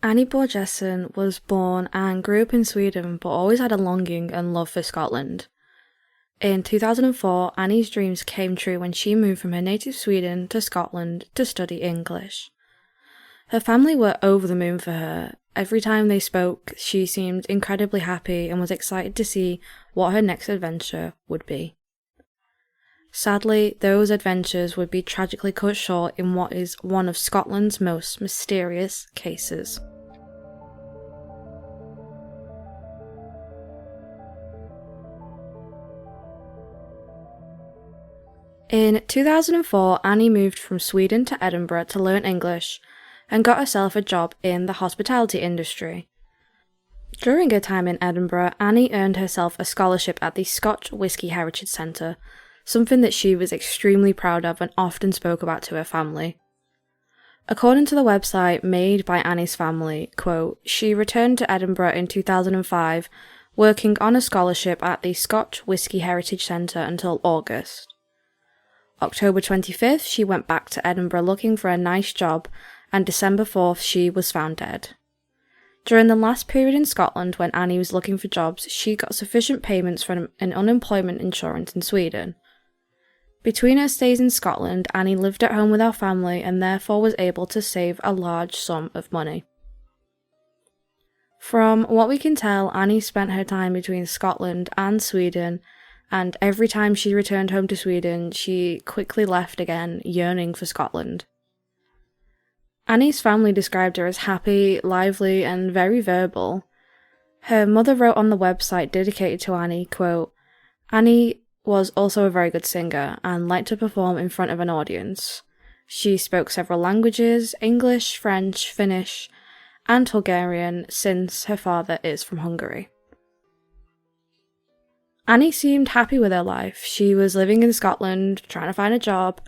Annie Borjesson was born and grew up in Sweden but always had a longing and love for Scotland. In 2004, Annie's dreams came true when she moved from her native Sweden to Scotland to study English. Her family were over the moon for her. Every time they spoke, she seemed incredibly happy and was excited to see what her next adventure would be. Sadly, those adventures would be tragically cut short in what is one of Scotland's most mysterious cases. In 2004, Annie moved from Sweden to Edinburgh to learn English and got herself a job in the hospitality industry. During her time in Edinburgh, Annie earned herself a scholarship at the Scotch Whisky Heritage Centre, something that she was extremely proud of and often spoke about to her family. According to the website made by Annie's family, quote, she returned to Edinburgh in 2005, working on a scholarship at the Scotch Whisky Heritage Centre until August. October 25th, she went back to Edinburgh looking for a nice job, and December 4th, she was found dead. During the last period in Scotland when Annie was looking for jobs, she got sufficient payments from an unemployment insurance in Sweden. Between her stays in Scotland, Annie lived at home with our family and therefore was able to save a large sum of money. From what we can tell, Annie spent her time between Scotland and Sweden, and every time she returned home to Sweden, she quickly left again, yearning for Scotland. Annie's family described her as happy, lively, and very verbal. Her mother wrote on the website dedicated to Annie, quote, Annie was also a very good singer and liked to perform in front of an audience. She spoke several languages, English, French, Finnish, and Hungarian, since her father is from Hungary. Annie seemed happy with her life. She was living in Scotland, trying to find a job,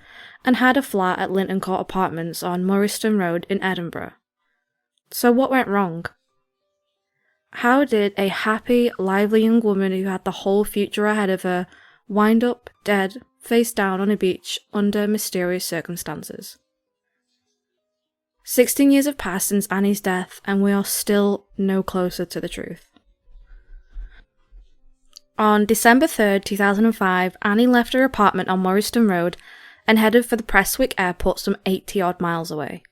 and had a flat at Linton Court Apartments on Morriston Road in Edinburgh. So what went wrong? How did a happy, lively young woman who had the whole future ahead of her wind up dead, face down on a beach under mysterious circumstances? 16 years have passed since Annie's death, and we are still no closer to the truth. On December 3rd, 2005, Annie left her apartment on Morriston Road and headed for the Prestwick Airport some 80-odd miles away.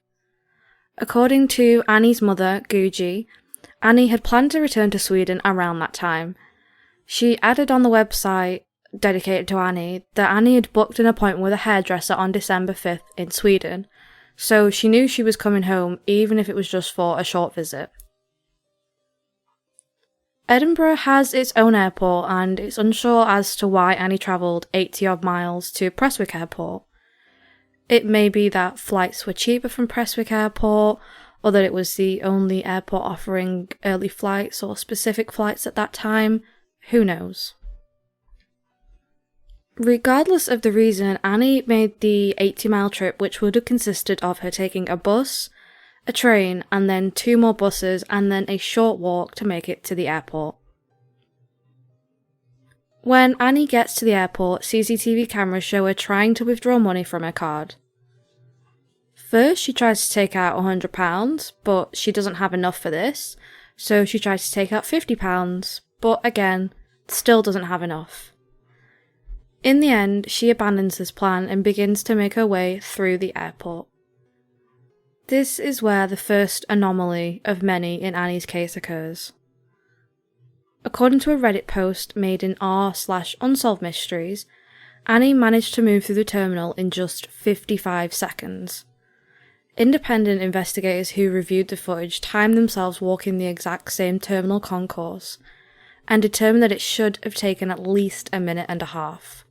According to Annie's mother, Guji, Annie had planned to return to Sweden around that time. She added on the website dedicated to Annie that Annie had booked an appointment with a hairdresser on December 5th in Sweden, so she knew she was coming home even if it was just for a short visit. Edinburgh has its own airport, and it's unsure as to why Annie travelled 80-odd miles to Prestwick Airport. It may be that flights were cheaper from Prestwick Airport, or that it was the only airport offering early flights or specific flights at that time. Who knows? Regardless of the reason, Annie made the 80-mile trip, which would have consisted of her taking a bus, a train, and then 2 more buses, and then a short walk to make it to the airport. When Annie gets to the airport, CCTV cameras show her trying to withdraw money from her card. First, she tries to take out £100, but she doesn't have enough for this, so she tries to take out £50, but again, still doesn't have enough. In the end, she abandons this plan and begins to make her way through the airport. This is where the first anomaly of many in Annie's case occurs. According to a Reddit post made in r/unsolved mysteries, Annie managed to move through the terminal in just 55 seconds. Independent investigators who reviewed the footage timed themselves walking the exact same terminal concourse and determined that it should have taken at least a minute and a half.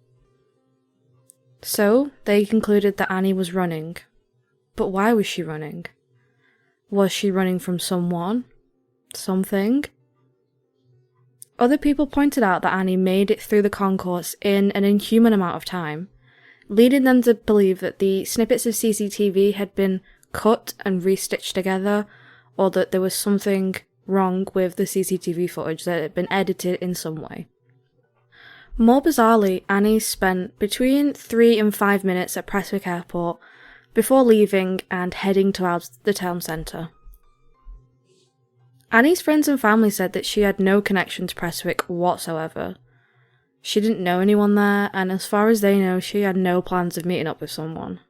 So, they concluded that Annie was running. But why was she running? Was she running from someone? Something? Other people pointed out that Annie made it through the concourse in an inhuman amount of time, leading them to believe that the snippets of CCTV had been cut and restitched together, or that there was something wrong with the CCTV footage, that it had been edited in some way. More bizarrely, Annie spent between 3 and 5 minutes at Prestwick Airport before leaving and heading towards the town centre. Annie's friends and family said that she had no connection to Prestwick whatsoever. She didn't know anyone there, and as far as they know, she had no plans of meeting up with someone.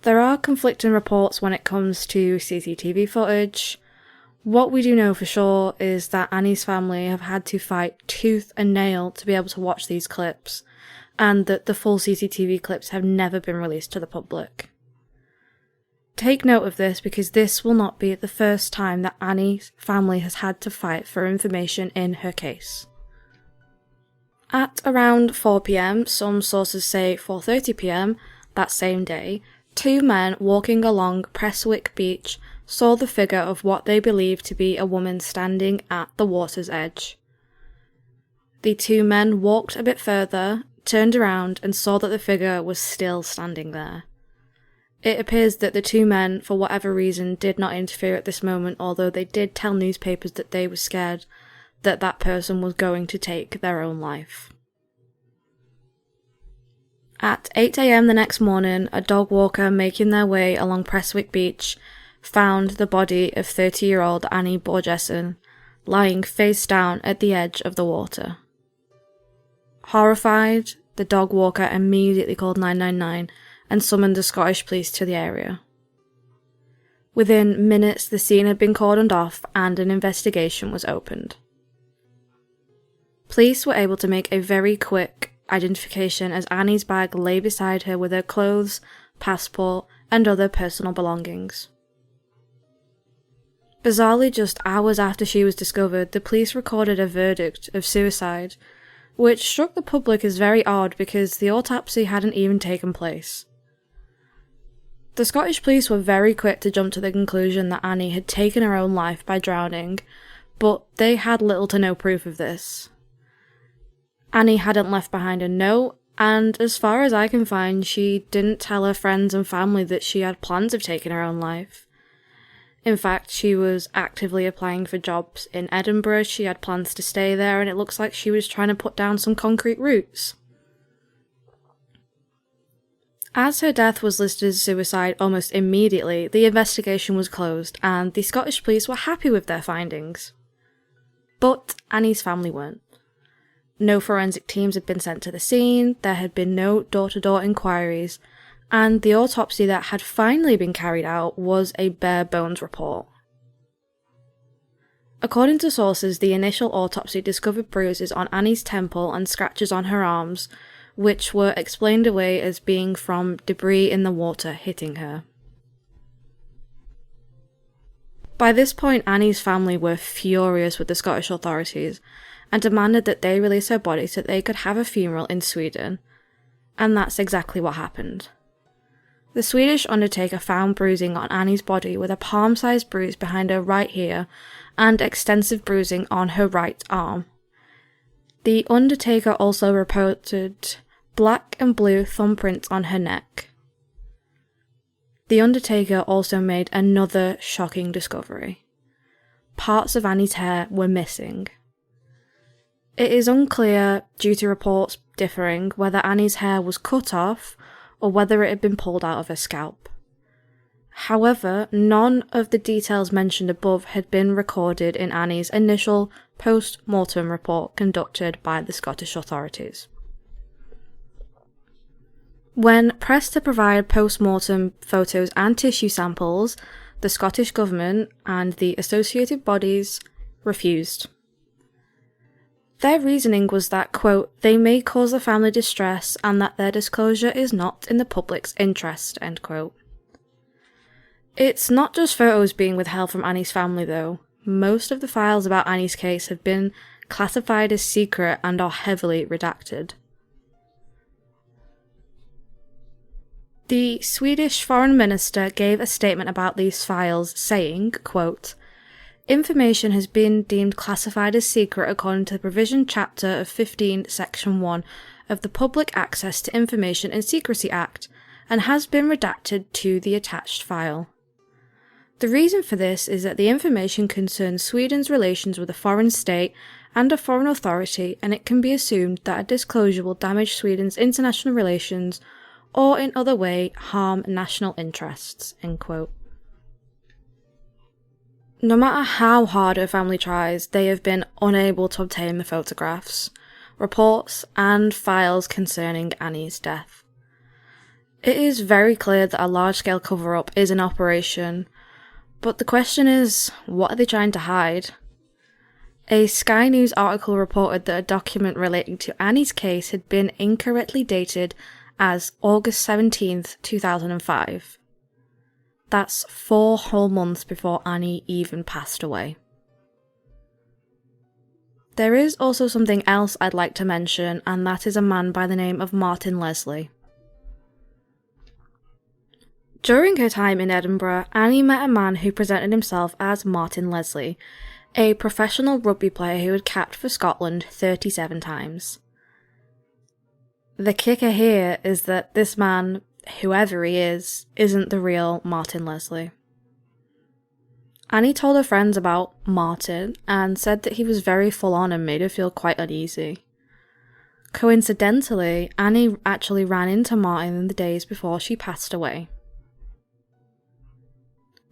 There are conflicting reports when it comes to CCTV footage. What we do know for sure is that Annie's family have had to fight tooth and nail to be able to watch these clips, and that the full CCTV clips have never been released to the public. Take note of this because this will not be the first time that Annie's family has had to fight for information in her case. At around 4 p.m, some sources say 4:30 p.m, that same day, two men walking along Prestwick Beach saw the figure of what they believed to be a woman standing at the water's edge. The two men walked a bit further, turned around and saw that the figure was still standing there. It appears that the two men, for whatever reason, did not interfere at this moment, although they did tell newspapers that they were scared that that person was going to take their own life. At 8 a.m. the next morning, a dog walker making their way along Prestwick Beach found the body of 30-year-old Annie Borjesson lying face down at the edge of the water. Horrified, the dog walker immediately called 999 and summoned the Scottish police to the area. Within minutes, the scene had been cordoned off and an investigation was opened. Police were able to make a very quick identification as Annie's bag lay beside her with her clothes, passport, and other personal belongings. Bizarrely, just hours after she was discovered, the police recorded a verdict of suicide, which struck the public as very odd because the autopsy hadn't even taken place. The Scottish police were very quick to jump to the conclusion that Annie had taken her own life by drowning, but they had little to no proof of this. Annie hadn't left behind a note, and as far as I can find, she didn't tell her friends and family that she had plans of taking her own life. In fact, she was actively applying for jobs in Edinburgh, she had plans to stay there, and it looks like she was trying to put down some concrete roots. As her death was listed as suicide almost immediately, the investigation was closed, and the Scottish police were happy with their findings. But Annie's family weren't. No forensic teams had been sent to the scene, there had been no door-to-door inquiries, and the autopsy that had finally been carried out was a bare-bones report. According to sources, the initial autopsy discovered bruises on Annie's temple and scratches on her arms, which were explained away as being from debris in the water hitting her. By this point, Annie's family were furious with the Scottish authorities and demanded that they release her body so that they could have a funeral in Sweden, and that's exactly what happened. The Swedish undertaker found bruising on Annie's body with a palm-sized bruise behind her right ear and extensive bruising on her right arm. The undertaker also reported black and blue thumbprints on her neck. The undertaker also made another shocking discovery. Parts of Annie's hair were missing. It is unclear, due to reports differing, whether Annie's hair was cut off or whether it had been pulled out of her scalp. However, none of the details mentioned above had been recorded in Annie's initial post-mortem report conducted by the Scottish authorities. When pressed to provide post-mortem photos and tissue samples, the Scottish Government and the associated bodies refused. Their reasoning was that, quote, they may cause the family distress and that their disclosure is not in the public's interest, end quote. It's not just photos being withheld from Annie's family though. Most of the files about Annie's case have been classified as secret and are heavily redacted. The Swedish Foreign Minister gave a statement about these files saying, quote, information has been deemed classified as secret according to the provision chapter of 15 section 1 of the Public Access to Information and Secrecy Act and has been redacted to the attached file. The reason for this is that the information concerns Sweden's relations with a foreign state and a foreign authority, and it can be assumed that a disclosure will damage Sweden's international relations or in other way harm national interests, end quote. No matter how hard her family tries, they have been unable to obtain the photographs, reports, and files concerning Annie's death. It is very clear that a large-scale cover-up is in operation, but the question is, what are they trying to hide? A Sky News article reported that a document relating to Annie's case had been incorrectly dated as August 17th, 2005. That's 4 whole months before Annie even passed away. There is also something else I'd like to mention, and that is a man by the name of Martin Leslie. During her time in Edinburgh, Annie met a man who presented himself as Martin Leslie, a professional rugby player who had capped for Scotland 37 times. The kicker here is that this man, whoever he is, isn't the real Martin Leslie. Annie told her friends about Martin and said that he was very full on and made her feel quite uneasy. Coincidentally, Annie actually ran into Martin in the days before she passed away.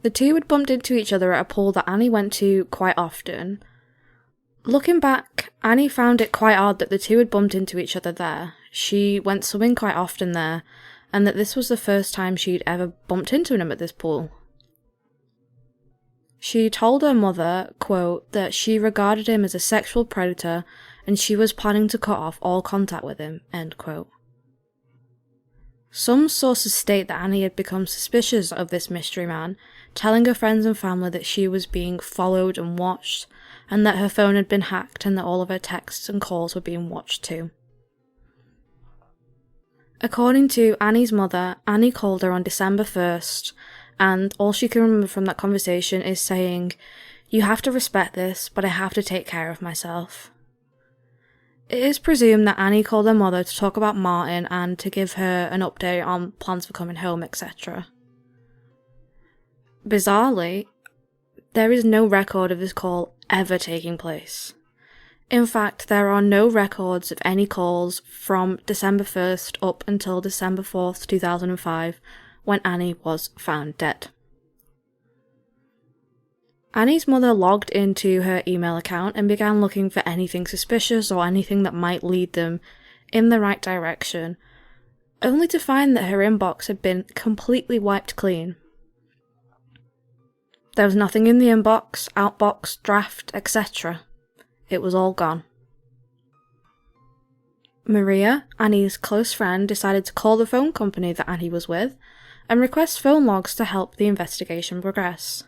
The two had bumped into each other at a pool that Annie went to quite often. Looking back, Annie found it quite odd that the two had bumped into each other there. She went swimming quite often there, and that this was the first time she'd ever bumped into him at this pool. She told her mother, quote, that she regarded him as a sexual predator and she was planning to cut off all contact with him, end quote. Some sources state that Annie had become suspicious of this mystery man, telling her friends and family that she was being followed and watched, and that her phone had been hacked and that all of her texts and calls were being watched too. According to Annie's mother, Annie called her on December 1st, and all she can remember from that conversation is saying, "You have to respect this, but I have to take care of myself." It is presumed that Annie called her mother to talk about Martin and to give her an update on plans for coming home, etc. Bizarrely, there is no record of this call ever taking place. In fact, there are no records of any calls from December 1st up until December 4th, 2005, when Annie was found dead. Annie's mother logged into her email account and began looking for anything suspicious or anything that might lead them in the right direction, only to find that her inbox had been completely wiped clean. There was nothing in the inbox, outbox, draft, etc. It was all gone. Maria, Annie's close friend, decided to call the phone company that Annie was with and request phone logs to help the investigation progress.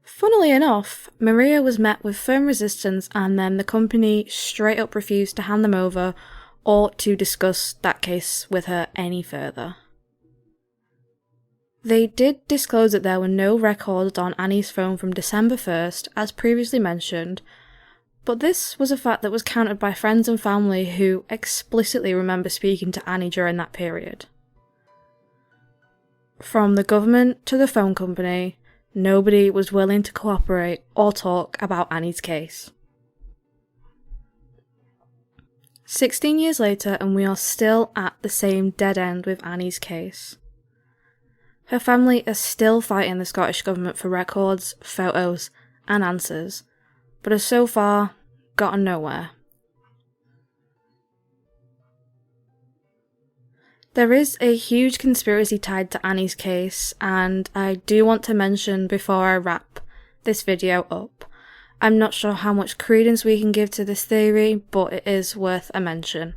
Funnily enough, Maria was met with firm resistance and then the company straight up refused to hand them over or to discuss that case with her any further. They did disclose that there were no records on Annie's phone from December 1st, as previously mentioned, but this was a fact that was countered by friends and family who explicitly remember speaking to Annie during that period. From the government to the phone company, nobody was willing to cooperate or talk about Annie's case. 16 years later, and we are still at the same dead end with Annie's case. Her family is still fighting the Scottish Government for records, photos, and answers, but has so far gotten nowhere. There is a huge conspiracy tied to Annie's case, and I do want to mention before I wrap this video up, I'm not sure how much credence we can give to this theory, but it is worth a mention.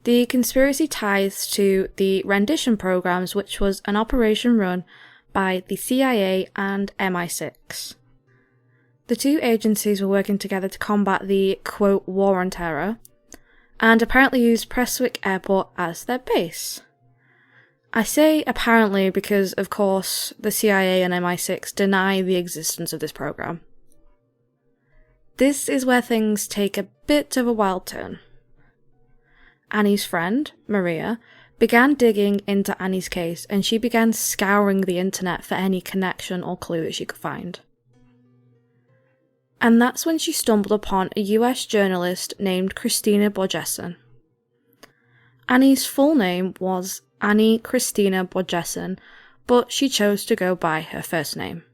The conspiracy ties to the rendition programs, which was an operation run by the CIA and MI6. The two agencies were working together to combat the, quote, war on terror, and apparently used Prestwick Airport as their base. I say apparently because, of course, the CIA and MI6 deny the existence of this program. This is where things take a bit of a wild turn. Annie's friend, Maria, began digging into Annie's case and she began scouring the internet for any connection or clue that she could find. And that's when she stumbled upon a US journalist named Christina Borjesson. Annie's full name was Annie Christina Borjesson, but she chose to go by her first name.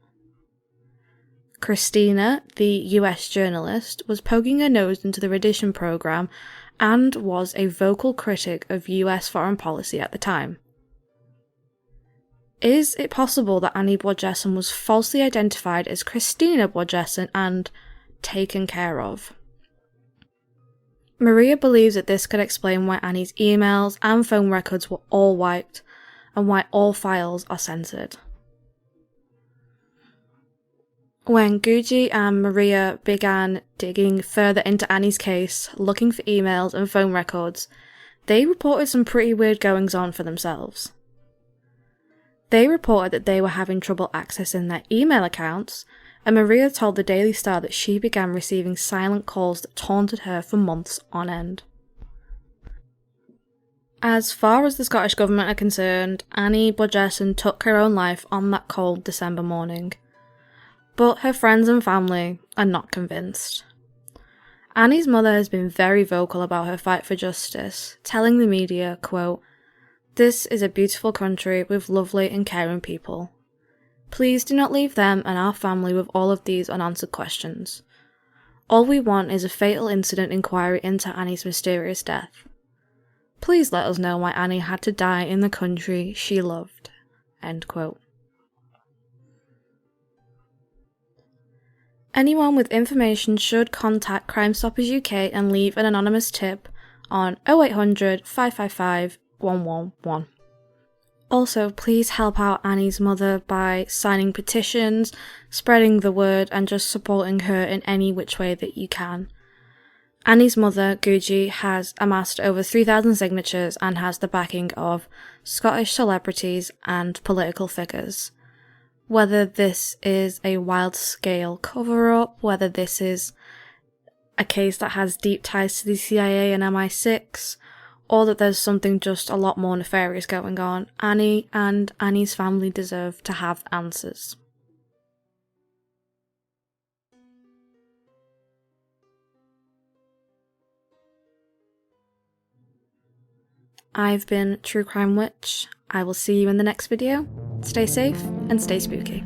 Christina, the US journalist, was poking her nose into the rendition program and was a vocal critic of US foreign policy at the time. Is it possible that Annie Borjesson was falsely identified as Christina Borjesson and taken care of? Maria believes that this could explain why Annie's emails and phone records were all wiped and why all files are censored. When Guji and Maria began digging further into Annie's case, looking for emails and phone records, they reported some pretty weird goings-on for themselves. They reported that they were having trouble accessing their email accounts, and Maria told the Daily Star that she began receiving silent calls that taunted her for months on end. As far as the Scottish Government are concerned, Annie Borjesson took her own life on that cold December morning. But her friends and family are not convinced. Annie's mother has been very vocal about her fight for justice, telling the media, quote, "This is a beautiful country with lovely and caring people. Please do not leave them and our family with all of these unanswered questions. All we want is a fatal incident inquiry into Annie's mysterious death. Please let us know why Annie had to die in the country she loved." End quote. Anyone with information should contact Crime Stoppers UK and leave an anonymous tip on 0800 555 111. Also, please help out Annie's mother by signing petitions, spreading the word, and just supporting her in any which way that you can. Annie's mother, Guji, has amassed over 3,000 signatures and has the backing of Scottish celebrities and political figures. Whether this is a wild-scale cover-up, whether this is a case that has deep ties to the CIA and MI6, or that there's something just a lot more nefarious going on, Annie and Annie's family deserve to have answers. I've been True Crime Witch. I will see you in the next video. Stay safe and stay spooky.